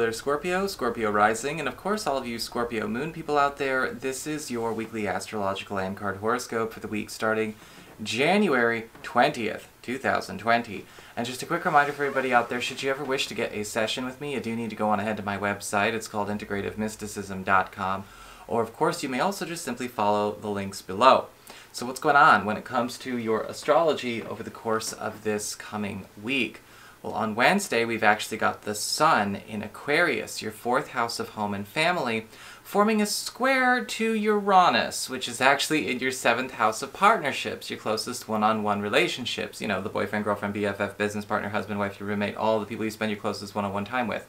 Ziegler, Scorpio, Scorpio rising, and of course all of you Scorpio moon people out there, this is your weekly astrological and card horoscope for the week starting January 20th, 2020. And just a quick reminder for everybody out there, should you ever wish to get a session with me, you do need to go on ahead to my website. It's called integrativemysticism.com. Or of course you may also just simply follow the links below. So what's going on when it comes to your astrology over the course of this coming week? Well, on Wednesday, we've actually got the Sun in Aquarius, your fourth house of home and family, forming a square to Uranus, which is actually in your seventh house of partnerships, your closest one-on-one relationships. You know, the boyfriend, girlfriend, BFF, business partner, husband, wife, your roommate, all the people you spend your closest one-on-one time with.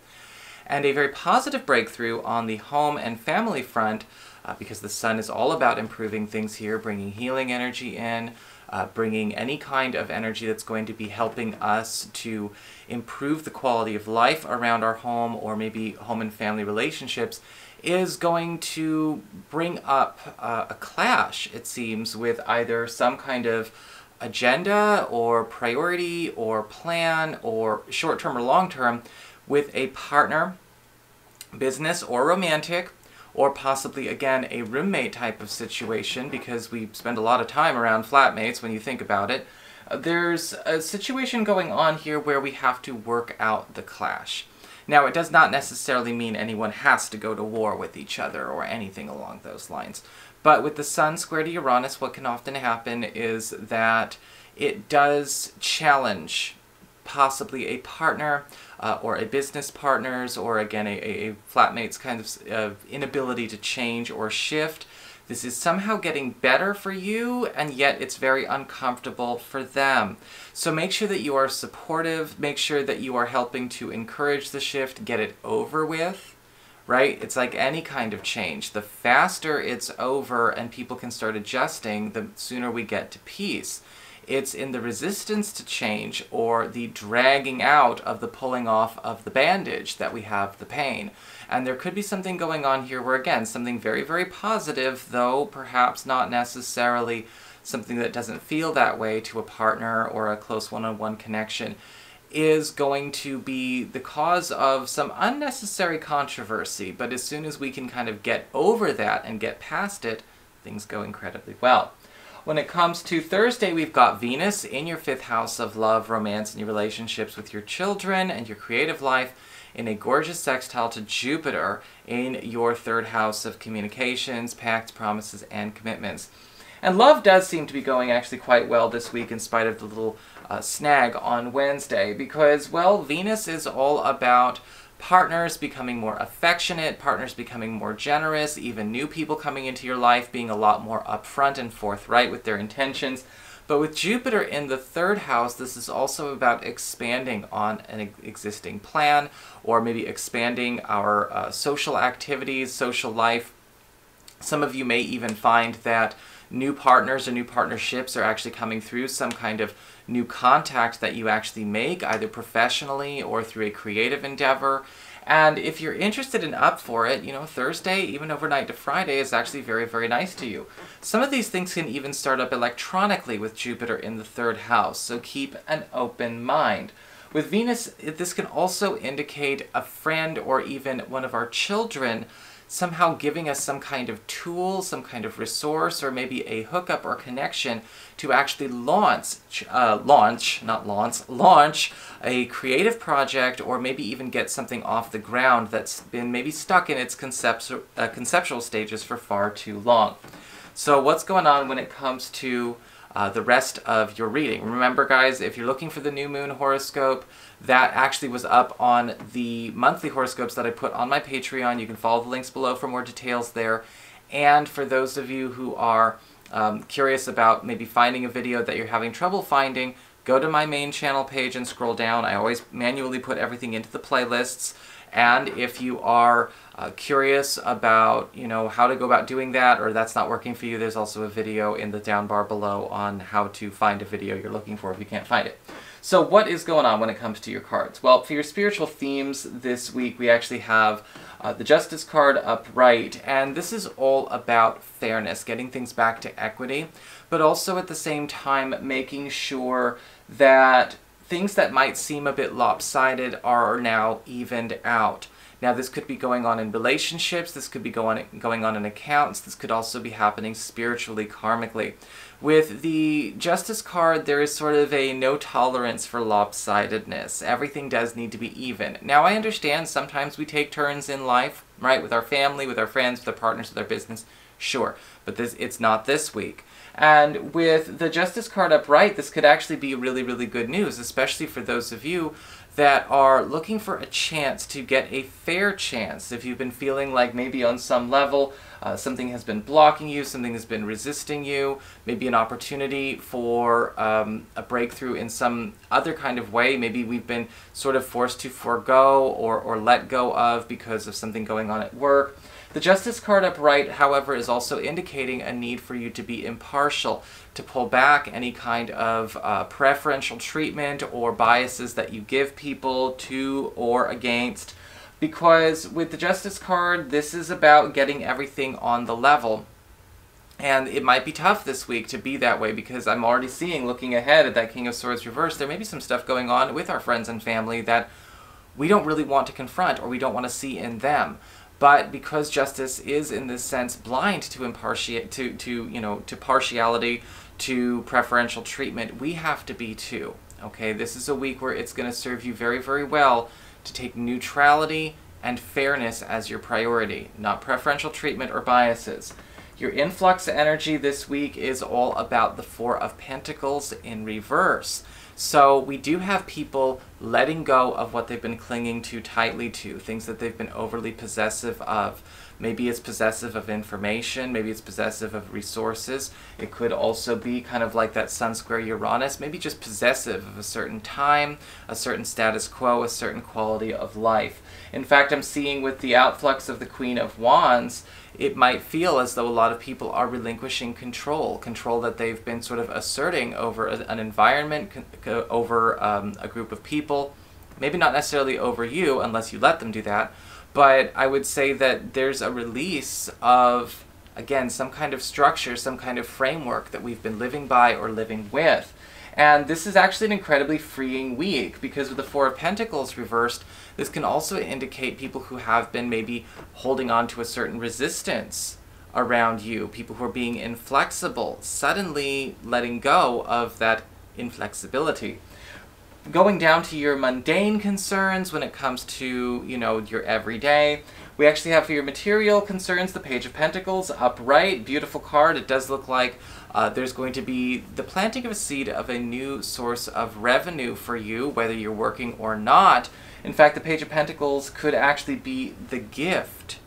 And a very positive breakthrough on the home and family front, because the Sun is all about improving things here, bringing healing energy in, bringing any kind of energy that's going to be helping us to improve the quality of life around our home or maybe home and family relationships, is going to bring up a clash, it seems, with either some kind of agenda or priority or plan or short-term or long-term with a partner, business or romantic, or possibly, again, a roommate type of situation, because we spend a lot of time around flatmates when you think about it. There's a situation going on here where we have to work out the clash. Now, it does not necessarily mean anyone has to go to war with each other or anything along those lines. But with the Sun square to Uranus, what can often happen is that it does challenge possibly a partner or a business partner's, or again a flatmate's kind of inability to change or shift. This is somehow getting better for you, and yet it's very uncomfortable for them. So make sure that you are supportive, make sure that you are helping to encourage the shift, get it over with, right? It's like any kind of change. The faster it's over and people can start adjusting, the sooner we get to peace. It's in the resistance to change or the dragging out of the pulling off of the bandage that we have the pain. And there could be something going on here where, again, something very, very positive, though perhaps not necessarily something that doesn't feel that way to a partner or a close one-on-one connection, is going to be the cause of some unnecessary controversy. But as soon as we can kind of get over that and get past it, things go incredibly well. When it comes to Thursday, we've got Venus in your fifth house of love, romance, and your relationships with your children and your creative life in a gorgeous sextile to Jupiter in your third house of communications, pacts, promises, and commitments. And love does seem to be going actually quite well this week in spite of the little snag on Wednesday because, well, Venus is all about partners becoming more affectionate, partners becoming more generous, even new people coming into your life being a lot more upfront and forthright with their intentions. But with Jupiter in the third house, this is also about expanding on an existing plan, or maybe expanding our social activities, social life. Some of you may even find that new partners or new partnerships are actually coming through some kind of new contact that you actually make, either professionally or through a creative endeavor. And if you're interested and up for it, you know, Thursday, even overnight to Friday, is actually very, very nice to you. Some of these things can even start up electronically with Jupiter in the third house, so keep an open mind. With Venus, this can also indicate a friend or even one of our children somehow giving us some kind of tool, some kind of resource, or maybe a hookup or connection to actually launch a creative project, or maybe even get something off the ground that's been maybe stuck in its conceptual stages for far too long. So what's going on when it comes to the rest of your reading? Remember, guys, if you're looking for the new moon horoscope, that actually was up on the monthly horoscopes that I put on my Patreon. You can follow the links below for more details there. And for those of you who are curious about maybe finding a video that you're having trouble finding, go to my main channel page and scroll down. I always manually put everything into the playlists. And if you are curious about, you know, how to go about doing that, or that's not working for you, there's also a video in the down bar below on how to find a video you're looking for if you can't find it. So what is going on when it comes to your cards? Well, for your spiritual themes this week, we actually have the Justice card upright, and this is all about fairness, getting things back to equity, but also at the same time making sure that things that might seem a bit lopsided are now evened out. Now, this could be going on in relationships, this could be going on in accounts, this could also be happening spiritually, karmically. With the Justice card, there is sort of a no tolerance for lopsidedness. Everything does need to be even. Now, I understand sometimes we take turns in life, right, with our family, with our friends, with our partners, with our business, sure, but it's not this week. And with the Justice card upright, this could actually be really, really good news, especially for those of you that are looking for a chance to get a fair chance. If you've been feeling like maybe on some level something has been blocking you, something has been resisting you, maybe an opportunity for a breakthrough in some other kind of way, maybe we've been sort of forced to forego or let go of because of something going on at work. The Justice card upright, however, is also indicating a need for you to be impartial, to pull back any kind of preferential treatment or biases that you give people to or against. Because with the Justice card, this is about getting everything on the level. And it might be tough this week to be that way, because I'm already seeing, looking ahead at that King of Swords reverse, there may be some stuff going on with our friends and family that we don't really want to confront or we don't want to see in them. But because Justice is, in this sense, blind to partiality, to preferential treatment, we have to be too. Okay, this is a week where it's going to serve you very, very well to take neutrality and fairness as your priority, not preferential treatment or biases. Your influx energy this week is all about the Four of Pentacles in reverse. So we do have people letting go of what they've been clinging too tightly to, things that they've been overly possessive of. Maybe it's possessive of information, maybe it's possessive of resources. It could also be kind of like that Sun square Uranus, maybe just possessive of a certain time, a certain status quo, a certain quality of life. In fact, I'm seeing with the outflux of the Queen of Wands, it might feel as though a lot of people are relinquishing control that they've been sort of asserting over an environment, over a group of people, maybe not necessarily over you unless you let them do that, but I would say that there's a release of, again, some kind of structure, some kind of framework that we've been living by or living with. And this is actually an incredibly freeing week, because with the Four of Pentacles reversed, this can also indicate people who have been maybe holding on to a certain resistance around you, people who are being inflexible, suddenly letting go of that inflexibility. Going down to your mundane concerns when it comes to, your everyday, we actually have for your material concerns the Page of Pentacles upright, beautiful card. It does look like there's going to be the planting of a seed of a new source of revenue for you, whether you're working or not. In fact, the Page of Pentacles could actually be the gift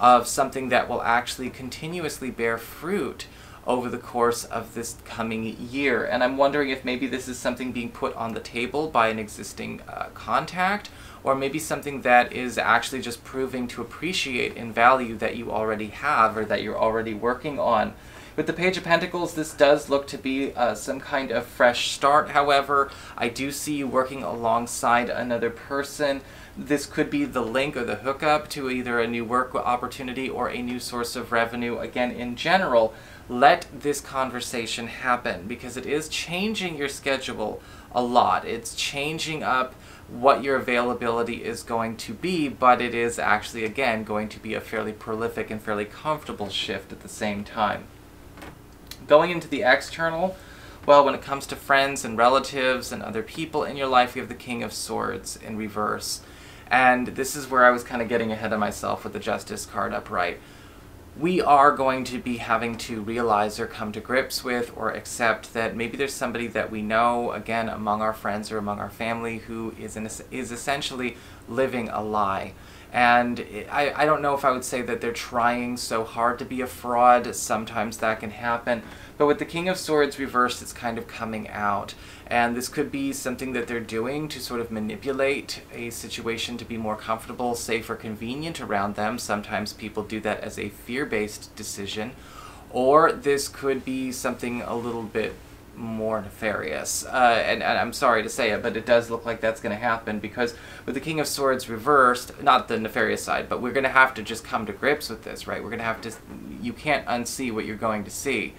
of something that will actually continuously bear fruit over the course of this coming year. And I'm wondering if maybe this is something being put on the table by an existing contact, or maybe something that is actually just proving to appreciate in value that you already have or that you're already working on. With the Page of Pentacles, this does look to be some kind of fresh start, however. I do see you working alongside another person. This could be the link or the hookup to either a new work opportunity or a new source of revenue. Again, in general, let this conversation happen, because it is changing your schedule a lot. It's changing up what your availability is going to be, but it is actually, again, going to be a fairly prolific and fairly comfortable shift at the same time. Going into the external, well, when it comes to friends and relatives and other people in your life, you have the King of Swords in reverse. And this is where I was kind of getting ahead of myself with the Justice card upright. We are going to be having to realize or come to grips with or accept that maybe there's somebody that we know, again, among our friends or among our family, who is essentially living a lie. And I don't know if I would say that they're trying so hard to be a fraud. Sometimes that can happen. But with the King of Swords reversed, it's kind of coming out. And this could be something that they're doing to sort of manipulate a situation to be more comfortable, safe, or convenient around them. Sometimes people do that as a fear-based decision. Or this could be something a little bit more nefarious. And I'm sorry to say it, but it does look like that's going to happen, because with the King of Swords reversed, not the nefarious side, but we're going to have to just come to grips with this, right? We're going to have to, you can't unsee what you're going to see.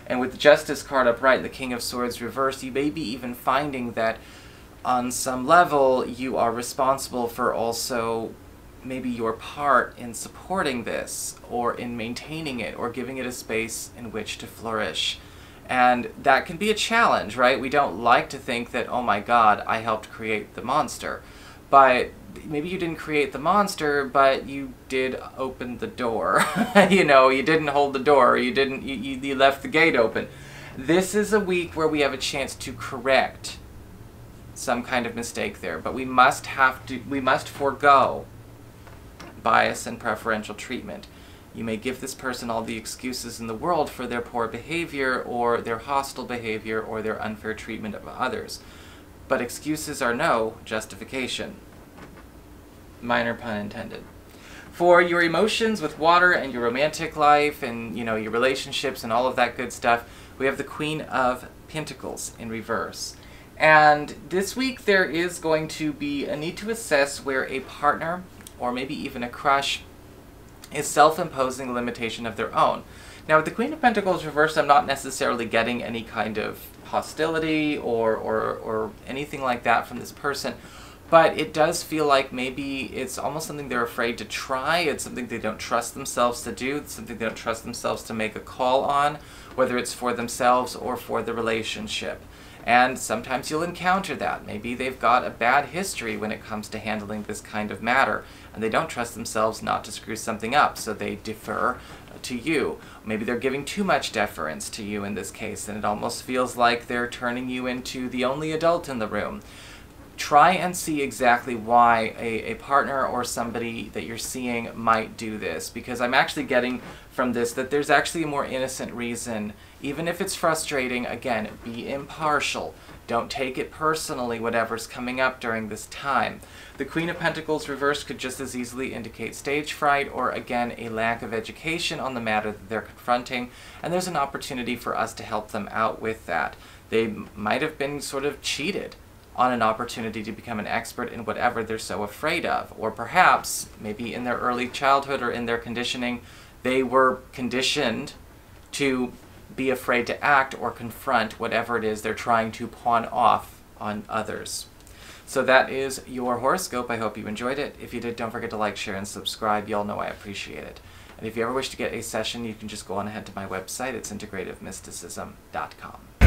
And with the Justice card upright, the King of Swords reversed, you may be even finding that on some level you are responsible for also maybe your part in supporting this, or in maintaining it, or giving it a space in which to flourish. And that can be a challenge, right? We don't like to think that, oh my God, I helped create the monster. But maybe you didn't create the monster, but you did open the door. You know, you didn't hold the door, you left the gate open. This is a week where we have a chance to correct some kind of mistake there, but we must forego bias and preferential treatment. You may give this person all the excuses in the world for their poor behavior, or their hostile behavior, or their unfair treatment of others. But excuses are no justification. Minor pun intended. For your emotions with water and your romantic life and, you know, your relationships and all of that good stuff, we have the Queen of Pentacles in reverse. And this week there is going to be a need to assess where a partner, or maybe even a crush, is self-imposing a limitation of their own. Now with the Queen of Pentacles reversed, I'm not necessarily getting any kind of hostility or anything like that from this person, but it does feel like maybe it's almost something they're afraid to try. It's something they don't trust themselves to do. It's something they don't trust themselves to make a call on, whether it's for themselves or for the relationship. And sometimes you'll encounter that. Maybe they've got a bad history when it comes to handling this kind of matter, and they don't trust themselves not to screw something up, so they defer to you. Maybe they're giving too much deference to you in this case, and it almost feels like they're turning you into the only adult in the room. Try and see exactly why a partner or somebody that you're seeing might do this, because I'm actually getting from this that there's actually a more innocent reason. Even if it's frustrating, again, be impartial. Don't take it personally, whatever's coming up during this time. The Queen of Pentacles reversed could just as easily indicate stage fright, or again, a lack of education on the matter that they're confronting, and there's an opportunity for us to help them out with that. They might have been sort of cheated on an opportunity to become an expert in whatever they're so afraid of. Or perhaps, maybe in their early childhood or in their conditioning, they were conditioned to be afraid to act or confront whatever it is they're trying to pawn off on others. So that is your horoscope. I hope you enjoyed it. If you did, don't forget to like, share, and subscribe. Y'all know I appreciate it. And if you ever wish to get a session, you can just go on ahead to my website. It's integrativemysticism.com.